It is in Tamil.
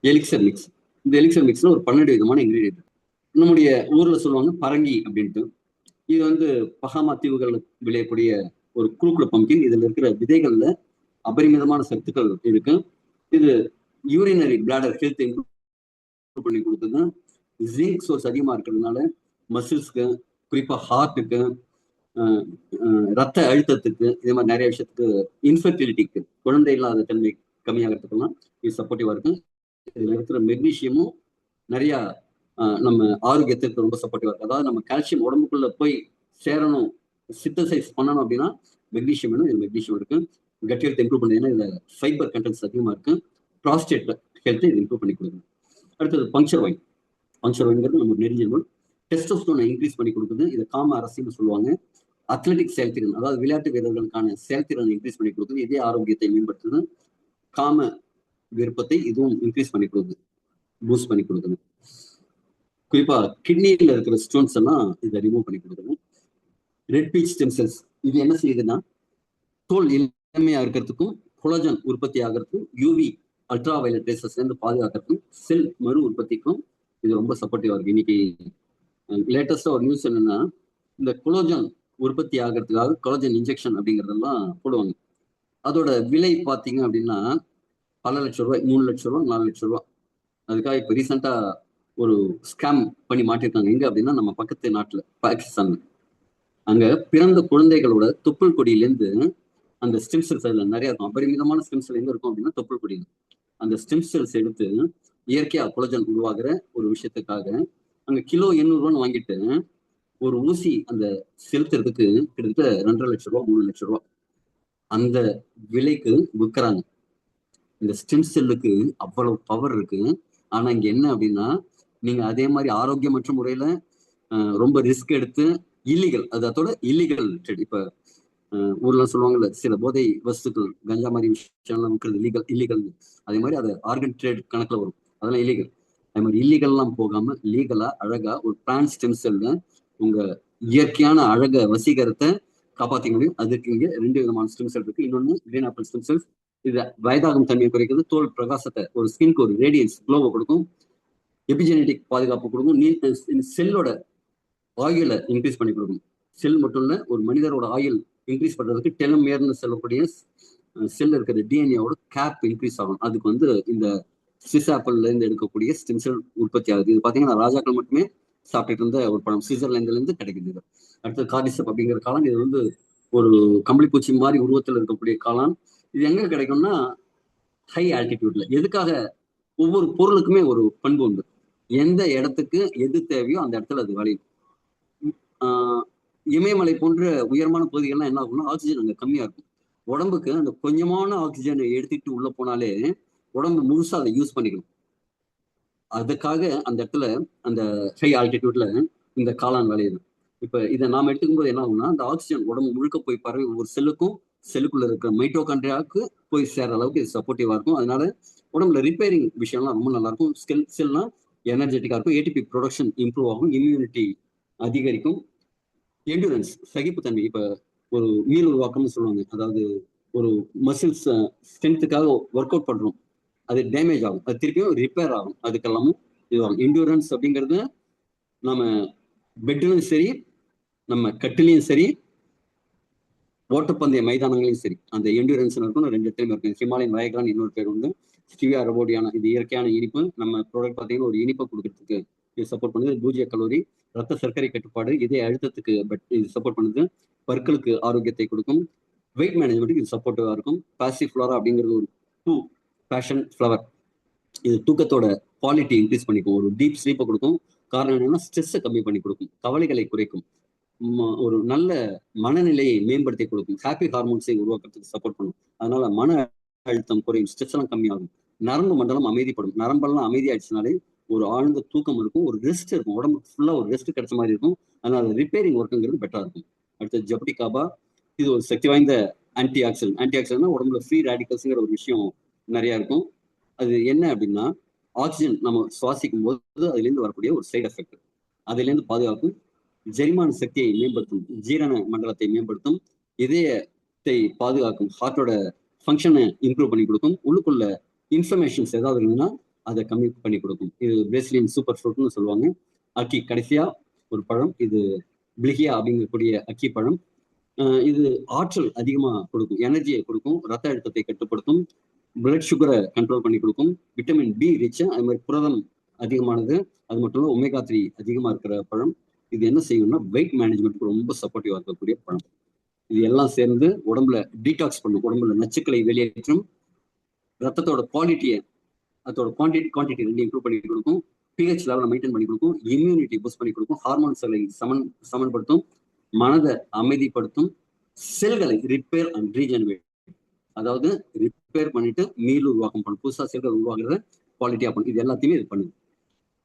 Elixir mix. இந்த எலிக்சர் மிக்ஸ்ல ஒரு 12 விதமான இன்கிரீடியன்ட். நம்முடைய ஊர்ல சொல்லுவாங்க பரங்கி அப்படின்ட்டு. இது வந்து பஹாமா தீவுகள் விளையக்கூடிய ஒரு குறுக்குழு பம்பின். இதுல இருக்கிற விதைகள்ல அபரிமிதமான சத்துக்கள் இருக்கு. இது யூரினரி பிளாடர் ஹெல்த் இம்ப்ரூவ் பண்ணி கொடுக்குது. ஜிங்க் சோர்ஸ் அதிகமா இருக்கிறதுனால மசில்ஸ்க்கு, குறிப்பா ஹார்ட்டுக்கு, ரத்த அழுத்தத்துக்கு, இதே மாதிரி நிறைய விஷயத்துக்கு, இன்ஃபர்டிலிட்டிக்கு, குழந்தை இல்லாத தன்மை கம்மியாகிறதுக்கெல்லாம் இது சப்போர்ட்டிவா இருக்கு. இதுல இருக்கிற மெக்னீஷியமும் நிறைய நம்ம ஆரோக்கியத்துக்கு ரொம்ப சப்போர்ட்டிவா இருக்கு. அதாவது நம்ம கால்சியம் உடம்புக்குள்ள போய் சேரணும், சிந்தசைஸ் பண்ணணும் அப்படின்னா மெக்னீஷியம் வேணும். இது மெக்னீஷியம் இருக்கு. கட் ஹெல்த் இம்ப்ரூவ் பண்ணீங்கன்னா இதுல ஃபைபர் கண்டென்ட்ஸ் அதிகமா இருக்கு. ப்ராஸ்டேட் ஹெல்த் இது இம்ப்ரூவ் பண்ணி கொடுக்குது. அடுத்தது பங்க்சர் வைன். பங்க்சர் வைன்கிறது நம்ம நெறிஞ்சல் டெஸ்டோஸ்டோனை இன்க்ரீஸ் பண்ணி கொடுக்குது. இதை காம அரசின்னு சொல்லுவாங்க. அத்லெட்டிக் செயல்திறன், அதாவது விளையாட்டு வீரர்களுக்கான செயல்திறனை இன்க்ரீஸ் பண்ணி கொடுக்குது. இதே ஆரோக்கியத்தை மேம்படுத்துது. காம விருப்பத்தை இதுவும் இன்க்ரீஸ் பண்ணி கொடுக்குது, பூஸ்ட் பண்ணி கொடுக்குது. குறிப்பா கிட்னியில இருக்கிற ஸ்டோன்ஸ் எல்லாம் இதை ரிமூவ் பண்ணி கொடுக்குது. ரெட் பீச் ஸ்டெம் செல்ஸ் இது என்ன செய்யுதுன்னா, தோல் இளமையா இருக்கிறதுக்கும், கொலஜன் உற்பத்தி ஆகிறதுக்கும், யூவி அல்ட்ரா வயலட் ரேசஸ்ல இருந்து பாதுகாக்கிறதுக்கும், செல் மறு உற்பத்திக்கும் இது ரொம்ப சப்போர்ட்டிவா இருக்கு. இன்னைக்கு லேட்டஸ்டா ஒரு நியூஸ் என்னன்னா, இந்த கொலோஜன் உற்பத்தி ஆகிறதுக்காக கொலோஜன் இன்ஜெக்ஷன் அப்படிங்கறதெல்லாம் போடுவாங்க. அதோட விலை பார்த்தீங்க அப்படின்னா பல லட்சம் ரூபாய், 3 லட்சம் ரூபாய், 4 லட்சம் ரூபாய். அதுக்காக இப்ப ரீசெண்டா ஒரு ஸ்கேம் பண்ணி மாட்டிருக்காங்க. எங்க அப்படின்னா நம்ம பக்கத்து நாட்டுல, பாகிஸ்தான். அங்க பிறந்த குழந்தைகளோட தொப்புள் கொடியிலேருந்து அந்த ஸ்டெம் செல்ஸ் அதுல நிறைய இருக்கும். அபரிமிதமான ஸ்டெம் செல் எங்க இருக்கும் அப்படின்னா தொப்புள் கொடியில். அந்த ஸ்டெம் செல்ஸ் எடுத்து இயற்கையா கொலஜன் உருவாகிற ஒரு விஷயத்துக்காக அங்க கிலோ 800 ரூபான்னு வாங்கிட்டு ஒரு ஊசி அந்த செலுத்துறதுக்கு கிட்டத்தட்ட 2.5 லட்சம் ரூபாய், 3 லட்சம் ரூபாய் அந்த விலைக்கு விற்கிறாங்க. இந்த ஸ்டெம் செல்லுக்கு அவ்வளவு பவர் இருக்கு. ஆனா இங்க என்ன அப்படின்னா, நீங்க அதே மாதிரி ஆரோக்கியமற்ற முறையில ரொம்ப ரிஸ்க் எடுத்து இல்லீகல், அதோட இல்லீகல் ட்ரேட். இப்ப ஊர்ல சொல்லுவாங்கல்ல, சில போதை வஸ்துக்கள், கஞ்சா மாதிரி விஷயம்லாம் விற்கிறது இல்லீகல். அதே மாதிரி அது ஆர்கன் ட்ரேட் கணக்குல வரும். அதெல்லாம் இல்லீகல். அதே மாதிரி இல்லீகல்லாம் போகாம லீகலா அழகா ஒரு பிளான்ட் ஸ்டெம் செல்ல உங்க இயற்கையான அழக வசீகரத்தை காப்பாற்றிக்க முடியும். அதுக்கு இங்க 2 விதமான ஸ்டெம் செல் இருக்கு. இன்னொன்னு கிரீன் ஆப்பிள் ஸ்டெம் செல்ஸ். இது வயதாகும் தன்மையை குறைக்கிறது, தோல் பிரகாசத்தை, ஒரு ஸ்கின்க்கு ஒரு ரேடியன்ஸ் க்ளோவை கொடுக்கும், எபிஜெனடிக் பாதுகாப்பு கொடுக்கும், செல்லோட ஆயுளை இன்க்ரீஸ் பண்ணி கொடுக்கும். செல் மட்டும் இல்ல, ஒரு மனிதரோட ஆயுள் இன்க்ரீஸ் பண்றதுக்கு டெலோமியர்னு சொல்லக்கூடிய செல் இருக்கிற டிஎன்ஏவோட கேப் இன்க்ரீஸ் ஆகும். அதுக்கு வந்து இந்த ஸ்விஸ் ஆப்பிள்ல இருந்து எடுக்கக்கூடிய ஸ்டெம் செல் உற்பத்தி ஆகுது. இது பாத்தீங்கன்னா ராஜாக்கள் மட்டுமே சாப்பிட்டுட்டு இருந்த ஒரு பழம், சுவிட்சர்லாந்துல இருந்து கிடைக்குது. அடுத்து கார்டிசப் அப்படிங்கிற காளான். இது வந்து ஒரு கம்பளிப்பூச்சி மாதிரி உருவத்தில் இருக்கக்கூடிய காளான். இது எங்க கிடைக்கும்னா ஹை ஆல்டிடியூட்ல. எதுக்காக? ஒவ்வொரு பொருளுக்குமே ஒரு பண்பு உண்டு. எந்த இடத்துக்கு எது தேவையோ அந்த இடத்துல அது விளையும். இமயமலை போன்ற உயரமான பகுதிகள்லாம் என்ன ஆகும்னா ஆக்சிஜன் அங்க கம்மியா இருக்கும். உடம்புக்கு அந்த கொஞ்சமான ஆக்சிஜனை எடுத்துட்டு உள்ள போனாலே உடம்பு முழுசா அதை யூஸ் பண்ணிக்கணும். அதுக்காக அந்த இடத்துல அந்த ஹை ஆல்டிடியூட்ல இந்த காளான் விளையுது. இப்ப இதை நாம எடுத்துக்கும் போது என்ன ஆகும்னா, அந்த ஆக்சிஜன் உடம்பு முழுக்க போய் பரவி ஒவ்வொரு செல்லுக்கும், செல்லுக்குள்ள இருக்கிற மைட்டோகாண்ட்ரியாவுக்கு போய் சேர்ற அளவுக்கு இது சப்போர்ட்டிவா இருக்கும். அதனால உடம்புல ரிப்பேரிங் விஷயம்லாம் ரொம்ப நல்லா இருக்கும். செல்லாம் எனர்ஜெட்டிக்கா இருக்கும். ஏடிபி ப்ரொடக்ஷன் இம்ப்ரூவ் ஆகும். இம்யூனிட்டி அதிகரிக்கும். எண்டூரன்ஸ், சகிப்புத்தன்மை. இப்ப ஒரு மீள் உருவாக்கம்னு சொல்லுவாங்க. அதாவது ஒரு மசில்ஸ் ஸ்ட்ரென்த்துக்காக ஒர்க் அவுட் பண்றோம், அது டேமேஜ் ஆகும், அது திருப்பியும் ரிப்பேர் ஆகும். அதுக்கெல்லாமும் இதுவாகும். எண்டூரன்ஸ் அப்படிங்கிறது நம்ம பெட்லையும் சரி, நம்ம கட்டிலையும் சரி, ஓட்டப்பந்தய மைதானங்களையும் சரி, அந்த எண்டூரன்ஸ் இருக்கும். 2 இடத்துலையும் இருக்கு. ஹிமாலயன் வயக்ரான் இன்னொரு பேர் உண்டு. ஸ்டிவியா ரபோடியானா, இது இயற்கையான இனிப்பு. நம்ம ப்ராடக்ட் பார்த்தீங்கன்னா ஒரு இனிப்பை கொடுக்கறதுக்கு இது சப்போர்ட் பண்ணுது. 0 கலோரி, ரத்த சர்க்கரை கட்டுப்பாடு, இதய அழுத்தத்துக்கு இது சப்போர்ட் பண்ணுது. பற்களுக்கு ஆரோக்கியத்தை கொடுக்கும். வெயிட் மேனேஜ்மெண்ட்டுக்கு இது சப்போர்ட்டிவா இருக்கும். பாசிஃப்ளோரா அப்படிங்கிறது ஒரு பூ, பேஷன் ஃப்ளவர். இது தூக்கத்தோட குவாலிட்டி இன்க்ரீஸ் பண்ணிக்கும். ஒரு டீப் ஸ்லீப்பை கொடுக்கும். காரணம் என்னன்னா ஸ்ட்ரெஸ்ஸை கம்மி பண்ணி கொடுக்கும், கவலைகளை குறைக்கும், ஒரு நல்ல மனநிலையை மேம்படுத்தி கொடுக்கும், ஹாப்பி ஹார்மோன்ஸை உருவாக்குறதுக்கு சப்போர்ட் பண்ணும். அதனால மன அழுத்தம் குறையும், ஸ்ட்ரெஸ் எல்லாம் கம்மியாகும், நரம்பு மண்டலம் அமைதிப்படும். நரம்பெல்லாம் அமைதியாயிடுச்சுனாலே ஒரு ஆழ்ந்த தூக்கம் இருக்கும், ஒரு ரெஸ்ட் இருக்கும், உடம்புக்கு ஃபுல்லா ஒரு ரெஸ்ட் கிடைச்ச மாதிரி இருக்கும். அதனால ரிப்பேரிங் ஒர்க்குங்கிறது பெட்டரா இருக்கும். அடுத்து ஜப்டிகாபா. இது ஒரு சக்தி வாய்ந்த ஆன்டி ஆக்சிடென்ட். ஆன்டி ஆக்சிடென்ட்னா உடம்புல ஃப்ரீ ரேடிக்கல்ஸ்ங்கிற ஒரு விஷயம் நிறைய இருக்கும். அது என்ன அப்படின்னா, ஆக்சிஜன் நம்ம சுவாசிக்கும் போது அதுல இருந்து வரக்கூடிய ஒரு சைடு எஃபெக்ட். அதுல இருந்து பாதுகாக்கும். ஜெரிமான சக்தியை மேம்படுத்தும், ஜீரண மண்டலத்தை மேம்படுத்தும், இதயத்தை பாதுகாக்கும், ஹார்ட்டோட ஃபங்க்ஷனை இம்ப்ரூவ் பண்ணி கொடுக்கும். உள்ளுக்குள்ள இன்ஃபர்மேஷன்ஸ் ஏதாவது இருந்ததுன்னா அதை கம்மி பண்ணி கொடுக்கும். இது பிரேசிலியன் சூப்பர் ஃப்ரூட்னு சொல்லுவாங்க. அக்கி கடைசியா ஒரு பழம், இது பிளிகியா அப்படிங்கக்கூடிய அக்கி பழம். இது ஆற்றல் அதிகமா கொடுக்கும், எனர்ஜியை கொடுக்கும், ரத்த அழுத்தத்தை கட்டுப்படுத்தும், பிளட் சுகரை கண்ட்ரோல் பண்ணி கொடுக்கும், விட்டமின் பி ரிச், அது மாதிரி புரதம் அதிகமானது, அது மட்டும் இல்ல ஒமேகா 3 அதிகமா இருக்கிற பழம். இது என்ன செய்யும்னா வெயிட் மேனேஜ்மெண்ட்டுக்கு ரொம்ப சப்போர்ட்டிவா இருக்கக்கூடிய பழம். இது எல்லாம் சேர்ந்து உடம்புல டீடாக்ஸ் பண்ணும், உடம்புல நச்சுக்களை வெளியேற்றும், ரத்தத்தோட குவாலிட்டியை, அதோட குவான்டிட்டி ரெண்டு இம்ப்ரூவ் பண்ணி கொடுக்கும், பிஹெச் லெவலை மெயின்டைன் பண்ணி கொடுக்கும், இம்யூனிட்டி பூஸ்ட் பண்ணி கொடுக்கும், ஹார்மோன்ஸ்களை சமன்படுத்தும், மனதை அமைதிப்படுத்தும், செல்களை ரிப்பேர் அண்ட் ரீஜெனரேட், அதாவது ரிப்பேர் பண்ணிட்டு மீள் உருவாக்கம் பண்ணும், புதுசா செல்கள் உருவாக்குறத குவாலிட்டியா பண்ணும். இது எல்லாத்தையுமே இது பண்ணுது.